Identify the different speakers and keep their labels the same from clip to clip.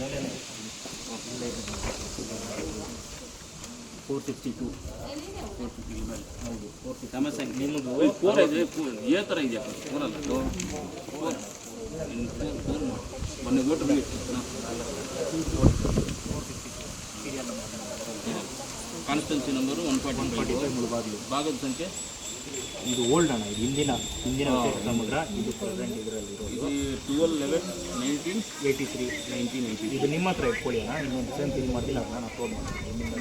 Speaker 1: 462 ಹೌದು 460 ಸಮಸ್ಯೆ ನಿಮ್ಮದು 4 ಇದೆ ಏ ಥರ ಇದೆಯಾ 4 ಅಲ್ಲ 4 ಮೊನ್ನೆ ಓಟು ಕಾನ್ಸ್ಟೆನ್ಸಿ ನಂಬರು 145 ಮುಳಬಾಗಿಲು ಭಾಗದ ಸಂಖ್ಯೆ
Speaker 2: ಇದು ಓಲ್ಡ್ ಅಣ್ಣ, ಇದು ಹಿಂದಿನ ಸಮುದ್ರ. ಇದು ಪ್ರೆಸೆಂಟ್ ಇದರಲ್ಲಿರೋದು
Speaker 1: 12/11/1983
Speaker 2: ಇದು ನಿಮ್ಮ ಹತ್ರ ಇಟ್ಕೊಳ್ಳಿ ಅಣ್ಣ. ಇನ್ನೊಂದು ಸೇಮ್ ತಿಂಗ್ ಮಾಡಿಲ್ಲ ನಾನು ಅಪ್ಲೋಡ್ ಮಾಡ್ತೀನಿ. ನಿಮ್ಮಿಂದ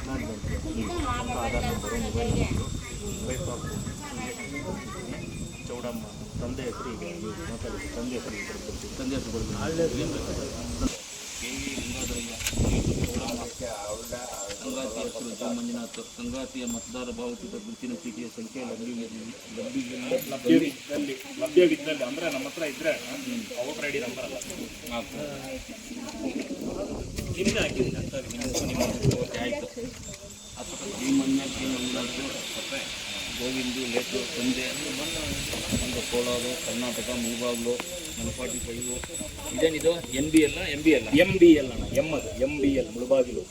Speaker 2: Aadhaar number, mobile number, wife of Chowdamma, ತಂದೆ ಹೆಸರು ಈಗ ಮಾತಾಡಿ. ತಂದೆ ಹೆಸರು
Speaker 1: ತಂದೆ ಹೆಸರು ಸಂಗಾತಿ ಹೆಸರು ಜ ಮಂಜುನಾಥ್. ಸಂಗಾತಿಯ ಮತದಾರ ಭಾವಚಿತ್ರ ಗುರುತಿನ ಚೀಟಿಯ ಸಂಖ್ಯೆ
Speaker 2: ಲಭ್ಯವಿದ್ದಲ್ಲಿ ಅಂದರೆ ನಮ್ಮ ಹತ್ರ ಇದ್ದರೆ ವೋಟರ್ ಐ ಡಿ ನಂಬರ್ ಅಲ್ಲ ನಿಮ್ಮದೇ ಹಾಕಿದ್ದೀನಿ ಅಂತ.
Speaker 1: ಆಯಿತು. ಗೋವಿಂದು ಲೇಟು ಸಂಜೆ ಒಂದು ಕೋಲಾರ ಕರ್ನಾಟಕ ಮೂವಾಗ್ಲು 145 ಇದೇನಿದು NBL
Speaker 2: MBL ಅಣ್ಣ. ಅದು MBL ಮುಳಬಾಗಿಲು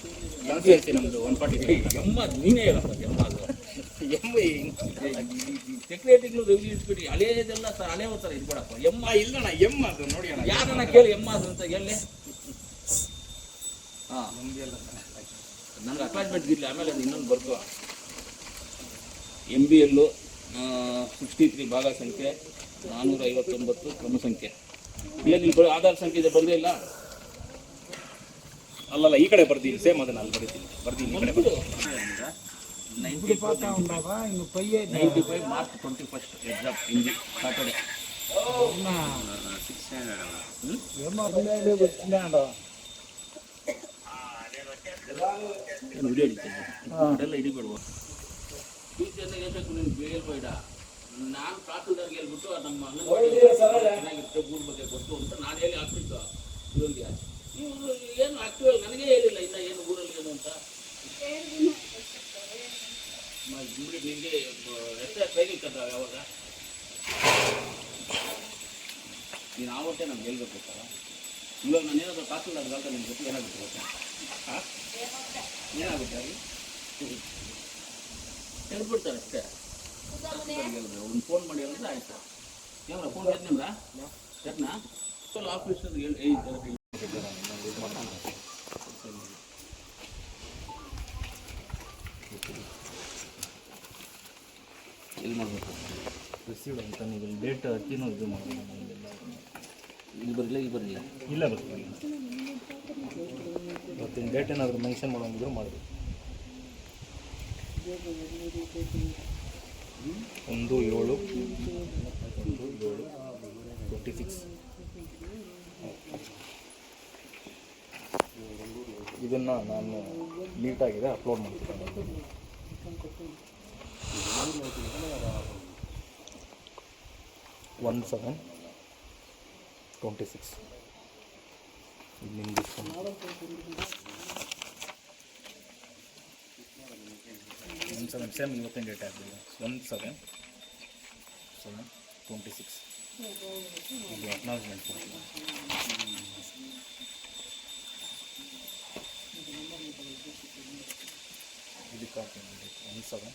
Speaker 2: ಕಾನ್ಸ್ಟಿಟ್ಯೂನ್ಸಿ ನಮ್ಮದು 145.
Speaker 1: ನೀನೇ ಹೇಳಪ್ಪ ಅದು ಸೆಕ್ರೆಟರಿಗಳು ರೆವಿನ್ಯೂ ಇಟ್ಬಿಟ್ಟು ಹಳೇದೆಲ್ಲ ಸರ್ ಹಳೆ ಥರ ಇದ್ಬಿಡಪ್ಪ
Speaker 2: ಇಲ್ಲಣ್ಣ. ಅದು ನೋಡಿ ಅಣ್ಣ,
Speaker 1: ಯಾರನ್ನ ಕೇಳಿ ಅದು ಅಂತ ಎಲ್ಲಿ ಹಾಂ ನನಗೆ ಅಟ್ಯಾಚ್ಮೆಂಟ್ ಇರಲಿ. ಆಮೇಲೆ ಅದು ಇನ್ನೊಂದು ಬರ್ಕೋ MBL 63 ಭಾಗ ಸಂಖ್ಯೆ 459 ಕ್ರಮ ಸಂಖ್ಯೆ. ಏನು ಇಲ್ಲಿ ಆಧಾರ್ ಸಂಖ್ಯೆ ಇದೆ ಬರಲೇ ಇಲ್ಲ
Speaker 2: ಅಲ್ಲಲ್ಲ, ಈ ಕಡೆ ಬರ್ತೀನಿ. ಸೇಮ್ ಅದನ್ನ ಅಲ್ಲಿ ಬರ್ತೀನಿ. ಈ ಕಡೆ
Speaker 1: 95 March 21 exam Hindi Saturday. Video ಹಿಡಿತೇನೆ ಹಿಡಿಬೇಡುವ ಬೇಡ. ನಾನು ತಹಸೀಲ್ದಾರ್ಗೆ ಹೇಳ್ಬಿಟ್ಟು ನಮ್ಮ ಚೆನ್ನಾಗಿರುತ್ತೆ ಊರ ಬಗ್ಗೆ ಗೊತ್ತು ಅಂತ ನಾನು ಹೇಳಿ ಹಾಕ್ಬಿಟ್ಟು ಇವರಿಗೆ ಇವರು ಏನು ಆಕ್ಟಿವ್ ನನಗೆ ಹೇಳಿಲ್ಲ ಇನ್ನು ಏನು ಊರಲ್ಲಿ ಏನು ಅಂತ. ನಿಮಗೆ ಎಷ್ಟೇ ಟ್ರೈನಿಂಗ್ ಕಟ್ಟ ಯಾವಾಗ ನೀನು ಆವತ್ತೇ ನಮ್ಗೆ ಹೇಳ್ಬೇಕು ಸರ್. ಇವಾಗ ನಾನು ಏನಾದರೂ ತಹಸೀಲ್ದಾರ್ಗೆ ಅಂತ ನಿಮ್ಗೆ ಗೊತ್ತು ಏನಾಗುತ್ತೆ ಗೊತ್ತಾ? ಏನಾಗುತ್ತೆ ಅಲ್ಲಿ ಹೇಳ್ಬಿಡ್ತಾರೆ ಅಷ್ಟೇ. ಒಂದು ಫೋನ್ ಮಾಡಿ ಹೇಳಿದ್ರೆ ಆಯ್ತು. ಯಾವ ಫೋನ್ ನಿಮ್ದ ಯಾಕನಾ ಸ್ವಲ್ಪ ಆಫೀಸರ್ ಎಲ್ಲಿ ಮಾಡಬೇಕು
Speaker 2: ರಿಸೀವ್ಡ್ ಅಂತ ನೀವು ಡೇಟ್ ಅಕ್ಕಿನೂ ಇದು ಮಾಡಬೇಕು.
Speaker 1: ಇಲ್ಲಿ ಬರಲಿಲ್ಲ
Speaker 2: ಇಲ್ಲ ಬರ್ತೀವಿ. ಇವತ್ತಿನ ಡೇಟ್ ಏನಾದರೂ ಮೆನ್ಷನ್ ಮಾಡೋಂಗಿದ್ರು ಮಾಡಬೇಕು. 1/7/26 ಇದನ್ನು ನಾನು ನೀಟಾಗಿದೆ ಅಪ್ಲೋಡ್ ಮಾಡ್ತೀನಿ. 1/7/26 ನಿಮ್ಗೆ ಸೇಮ್ ಇವತ್ತಿನ ಡೇಟ್ ಆಗ್ಬಿಡಿ. 1/7/26 ಇದು ಅಕ್ನಾಲಜ್ಮೆಂಟ್ ಕೊಡ್ತೀನಿ. ಇದಕ್ಕೆ 1/7/26